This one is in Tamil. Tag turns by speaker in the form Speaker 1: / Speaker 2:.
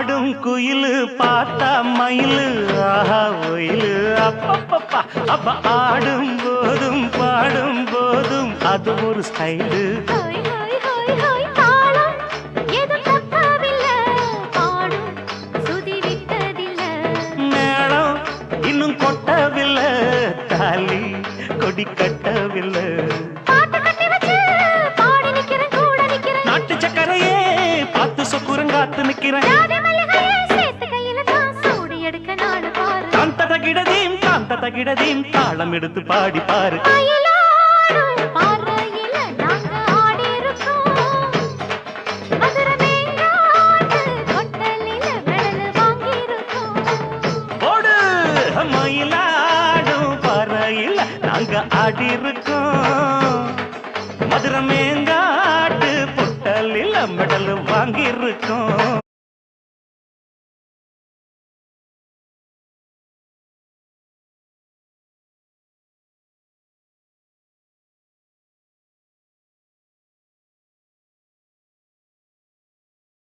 Speaker 1: பாடும் குயிலு பார்த்தா மயிலு ஆஹா ஒயிலு அப்பப்பப்பா அப்ப ஆடும் போதும் பாடும் போதும் அது ஒரு ஸ்டைலு மேளம் இன்னும் கொட்டவில்லை தாலி கொடி கட்டவில்லை நாட்டு சக்கரையே பார்த்து சொக்குரங்காத்து நிக்கிறேன் காந்த தகிடதீம் தாளம் எடுத்து பாடி பாரு ஓடு மயிலாடும் பறையில் நாங்க ஆடி இருக்கோம் மதுரை மேங்காட்டு பொட்டலில் மெடல் வாங்கி இருக்கோம்